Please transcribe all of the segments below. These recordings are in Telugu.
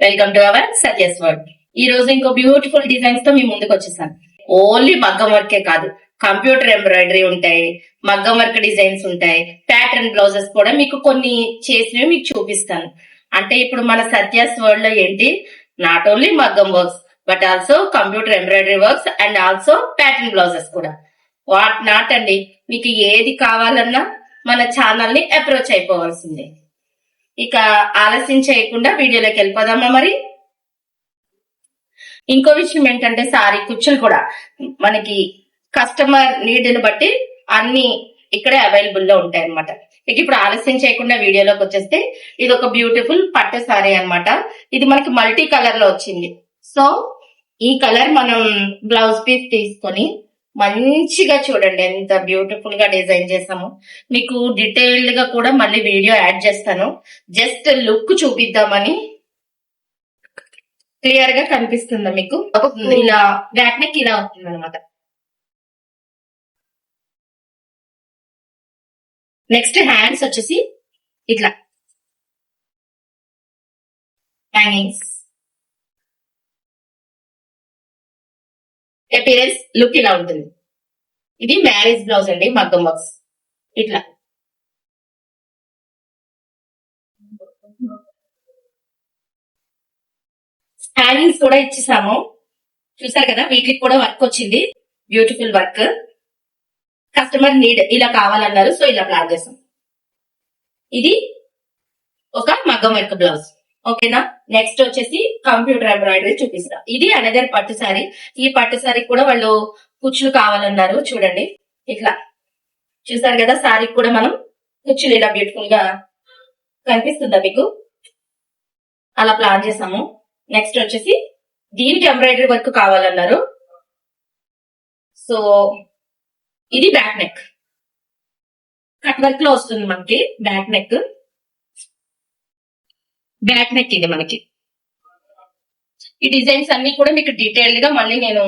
Welcome to our Satya's world. ఈ రోజు ఇంకో బ్యూటిఫుల్ డిజైన్స్ తో మీ ముందుకు వచ్చేసాను. ఓన్లీ మగ్గం వర్కే కాదు, కంప్యూటర్ ఎంబ్రాయిడరీ ఉంటాయి, మగ్గం వర్క్ డిజైన్స్ ఉంటాయి, ప్యాటర్న్ బ్లౌజెస్ కూడా మీకు కొన్ని చేసినవి మీకు చూపిస్తాను. అంటే ఇప్పుడు మన సత్యస్ వరల్డ్ లో ఏంటి, నాట్ ఓన్లీ మగ్గం works but also computer embroidery works and also pattern blouses కూడా. వాట్ నాట్ అండి, మీకు ఏది కావాలన్నా మన ఛానల్ ని అప్రోచ్ అయిపోవాల్సిందే. ఇక ఆలస్యం చేయకుండా వీడియోలోకి వెళ్ళిపోదామా. మరి ఇంకో విషయం ఏంటంటే, సారీ కుచ్చులు కూడా మనకి కస్టమర్ నీడ్ని బట్టి అన్ని ఇక్కడే అవైలబుల్ లో ఉంటాయి అనమాట. ఇక ఇప్పుడు ఆలస్యం చేయకుండా వీడియోలోకి వచ్చేస్తే, ఇది ఒక బ్యూటిఫుల్ పట్టు సారీ అనమాట. ఇది మనకి మల్టీ కలర్ లో వచ్చింది. సో ఈ కలర్ మనం బ్లౌజ్ పీస్ తీసుకొని మంచిగా చూడండి ఎంత బ్యూటిఫుల్ గా డిజైన్ చేసాము. మీకు డీటెయిల్డ్ గా కూడా మళ్ళీ వీడియో యాడ్ చేస్తాను. జస్ట్ లుక్ చూపిద్దామని. క్లియర్ గా కనిపిస్తుందా మీకు? ఇలా బ్యాక్ నెక్ ఇలా అవుతుంది అనమాట. నెక్స్ట్ హ్యాండ్స్ వచ్చేసి ఇట్లా హ్యాంగింగ్స్. అపియరెన్స్ లుక్ ఇలా ఉంటుంది. ఇది మ్యారేజ్ బ్లౌజ్ అండి, మగ్గం వర్క్స్ ఇట్లా. హ్యాంగింగ్స్ కూడా ఇచ్చేసాము, చూసారు కదా. వీటికి కూడా వర్క్ వచ్చింది, బ్యూటిఫుల్ వర్క్. కస్టమర్ నీడ్ ఇలా కావాలన్నారు, సో ఇలా ప్లాన్ చేసాం. ఇది ఒక మగ్గం వర్క్ బ్లౌజ్. ఓకేనా. నెక్స్ట్ వచ్చేసి కంప్యూటర్ ఎంబ్రాయిడరీ చూపిస్తా. ఇది అనదర్ పట్టు సారీ. ఈ పట్టు సారీ కూడా వాళ్ళు కుచ్చులు కావాలన్నారు. చూడండి ఇట్లా, చూసారు కదా. సారీకి కూడా మనం కుచ్చులు ఇలా బ్యూటిఫుల్ గా కనిపిస్తుందా మీకు? అలా ప్లాన్ చేసాము. నెక్స్ట్ వచ్చేసి దీనికి ఎంబ్రాయిడరీ వర్క్ కావాలన్నారు. సో ఇది బ్యాక్ నెక్, కట్ వర్క్ లో వస్తుంది మనకి బ్యాక్ నెక్. బ్యాక్ నెక్ ఇది మనకి. ఈ డిజైన్స్ అన్ని కూడా మీకు డీటెయిల్డ్ గా మళ్ళీ నేను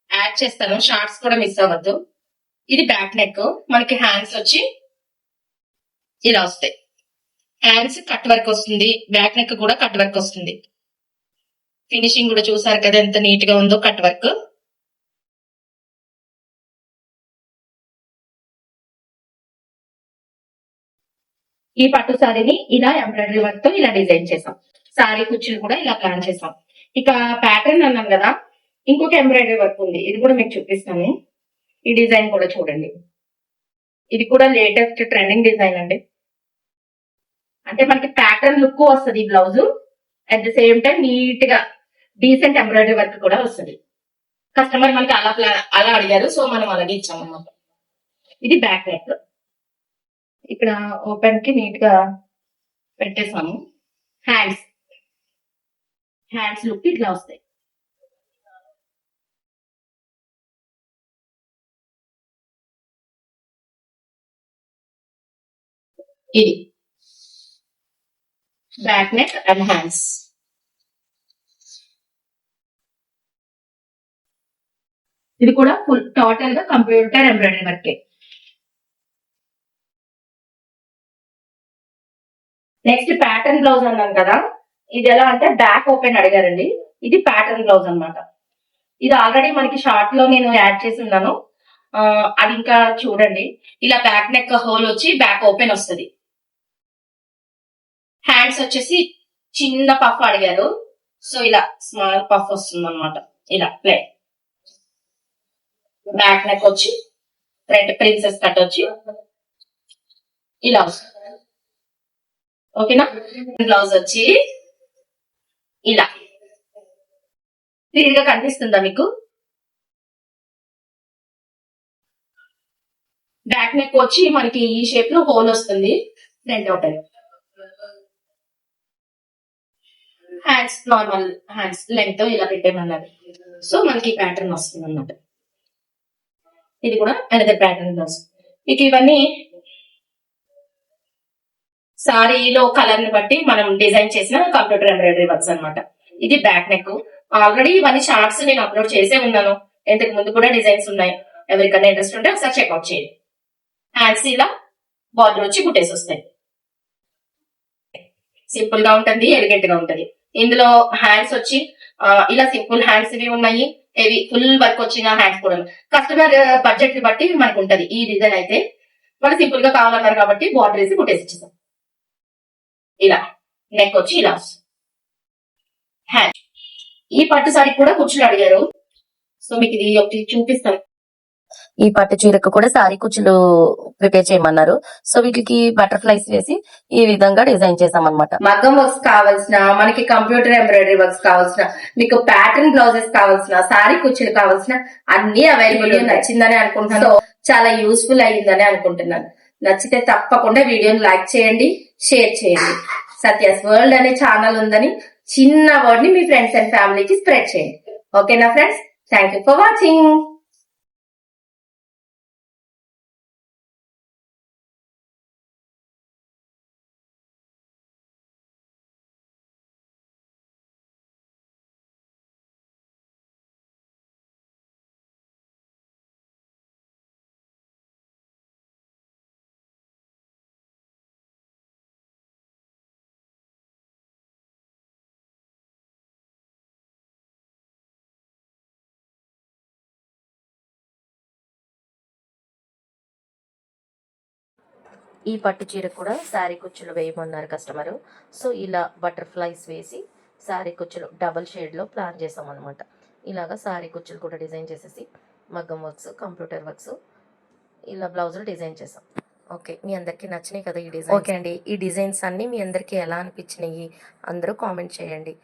యాడ్ చేస్తాను, షార్ట్స్ కూడా మిస్ అవ్వద్దు. ఇది బ్యాక్ నెక్. మనకి హ్యాండ్స్ వచ్చి ఇలా వస్తాయి. హ్యాండ్స్ కట్ వర్క్ వస్తుంది, బ్యాక్ నెక్ కూడా కట్ వర్క్ వస్తుంది. ఫినిషింగ్ కూడా చూసారు కదా ఎంత నీట్ గా ఉందో, కట్ వర్క్. ఈ పట్టు సారీని ఇలా ఎంబ్రాయిడరీ వర్క్ తో ఇలా డిజైన్ చేసాం. సారీ కుచ్చులు కూడా ఇలా ప్లాన్ చేసాం. ఇక ప్యాటర్న్ అన్నాం కదా, ఇంకొక ఎంబ్రాయిడరీ వర్క్ ఉంది, ఇది కూడా మీకు చూపిస్తాను. ఈ డిజైన్ కూడా చూడండి. ఇది కూడా లేటెస్ట్ ట్రెండింగ్ డిజైన్ అండి. అంటే మనకి ప్యాటర్న్ లుక్ వస్తుంది ఈ blouse, at the same time neat గా డీసెంట్ ఎంబ్రాయిడరీ వర్క్ కూడా వస్తుంది. కస్టమర్ మనకి అలా అడిగారు, సో మనం అలాగే ఇచ్చాం అన్నమాట. ఇది బ్యాక్ నెక్. ఇక్కడ ఓపెన్ కి నీట్ గా పెట్టేసాము. హ్యాండ్స్ లుక్ ఇట్లా వస్తాయి. ఇది బ్యాక్ నెక్ అండ్ హ్యాండ్స్. ఇది కూడా ఫుల్ టోటల్ గా కంప్యూటర్ ఎంబ్రాయిడరీ వర్కే. నెక్స్ట్ ప్యాటర్న్ బ్లౌజ్ అన్నాను కదా, ఇది ఎలా అంటే బ్యాక్ ఓపెన్ అడిగారండి. ఇది ప్యాటర్న్ బ్లౌజ్ అన్నమాట. ఇది ఆల్రెడీ మనకి షార్ట్ లో నేను యాడ్ చేసి ఉన్నాను, అది ఇంకా చూడండి. ఇలా బ్యాక్ నెక్ హోల్ వచ్చి బ్యాక్ ఓపెన్ వస్తుంది. హ్యాండ్స్ వచ్చేసి చిన్న పఫ్ అడిగారు, సో ఇలా స్మాల్ పఫ్ వస్తుంది అనమాట. ఇలా ప్లే బ్యాక్ నెక్ వచ్చి రెడ్ ప్రిన్సెస్ కట్ వచ్చి ఇలా వస్తుంది. ఓకేనా. బ్లౌజ్ వచ్చి ఇలా క్లియర్ గా కనిపిస్తుందా మీకు? బ్యాక్ నెక్ వచ్చి మనకి ఈ షేప్ లో హోల్ వస్తుంది, front open. Hands normal hands length ఇలా పెట్టేమన్నారు, సో మనకి ప్యాటర్న్ వస్తుంది అన్నమాట. ఇది కూడా అనదర్ ప్యాటర్న్ బ్లౌజ్. మీకు ఇవన్నీ సారీలో కలర్ ని బట్టి మనం డిజైన్ చేసిన కంప్యూటర్ ఎంబ్రాయిడరీ వర్క్స్ అనమాట. ఇది బ్యాక్ నెక్. ఆల్రెడీ ఇవన్నీ షార్ట్స్ నేను అప్లోడ్ చేసే ఉన్నాను, ఇంతకు ముందు కూడా డిజైన్స్ ఉన్నాయి. ఎవరికైనా ఇంట్రెస్ట్ ఉంటే ఒకసారి చెక్అవుట్ చేయండి. హ్యాండ్స్ ఇలా బార్డర్ వచ్చి కుట్టేసి వస్తాయి. సింపుల్ గా ఉంటుంది, ఎలిగెంట్ గా ఉంటుంది. ఇందులో హ్యాండ్స్ వచ్చి ఇలా సింపుల్ హ్యాండ్స్ ఇవి ఉన్నాయి, హెవీ ఫుల్ వర్క్ వచ్చిన హ్యాండ్స్ కూడా ఉన్నాయి. కస్టమర్ బడ్జెట్ ని బట్టి మనకు ఉంటది. ఈ డిజైన్ అయితే వాళ్ళు సింపుల్ గా కావాలన్నారు కాబట్టి బార్డర్ వేసి కుట్టేసి ఇచ్చేసాం. ఇలా నెక్ వచ్చి ఇలా హ్యాండ్. ఈ పట్టు సారీ కూడా కుచ్చులు అడిగారు, సో మీకు ఇది ఒకటి చూపిస్తాను. ఈ పట్టు చీరకు కూడా సారీ కుచ్చులు ప్రిపేర్ చేయమన్నారు. సో వీటికి బటర్ఫ్లైస్ వేసి ఈ విధంగా డిజైన్ చేసాం అనమాట. మగ్గం వర్క్స్ కావాల్సిన, మనకి కంప్యూటర్ ఎంబ్రాయిడరీ వర్క్స్ కావాల్సిన, మీకు ప్యాటర్న్ బ్లౌజెస్ కావాల్సిన, సారీ కుచ్చులు కావాల్సిన అన్ని అవైలబుల్. నచ్చిందని అనుకుంటున్నాను, చాలా యూస్ఫుల్ అయ్యిందని అనుకుంటున్నాను. నచ్చితే తప్పకుండా వీడియోని లైక్ చేయండి, షేర్ చేయండి. సత్యాస్ వరల్డ్ అనే ఛానల్ ఉందని చిన్న వర్డ్ ని మీ ఫ్రెండ్స్ అండ్ ఫ్యామిలీకి స్ప్రెడ్ చేయండి. ఓకేనా friends? Thank you for watching. ఈ పట్టు చీర కూడా శారీ కుచ్చులు వేయమన్నారు కస్టమర్. సో ఇలా బటర్ఫ్లైస్ వేసి శారీ కుచ్చులు డబల్ షేడ్లో ప్లాన్ చేసాం అనమాట. ఇలాగా శారీ కుచ్చులు కూడా డిజైన్ చేసేసి మగ్గం వర్క్స్, కంప్యూటర్ వర్క్స్, ఇలా బ్లౌజులు డిజైన్ చేసాం. ఓకే, మీ అందరికీ నచ్చినాయి కదా ఈ డిజైన్? ఓకే అండి, ఈ డిజైన్స్ అన్నీ మీ అందరికీ ఎలా అనిపించినాయి అందరూ కామెంట్ చేయండి.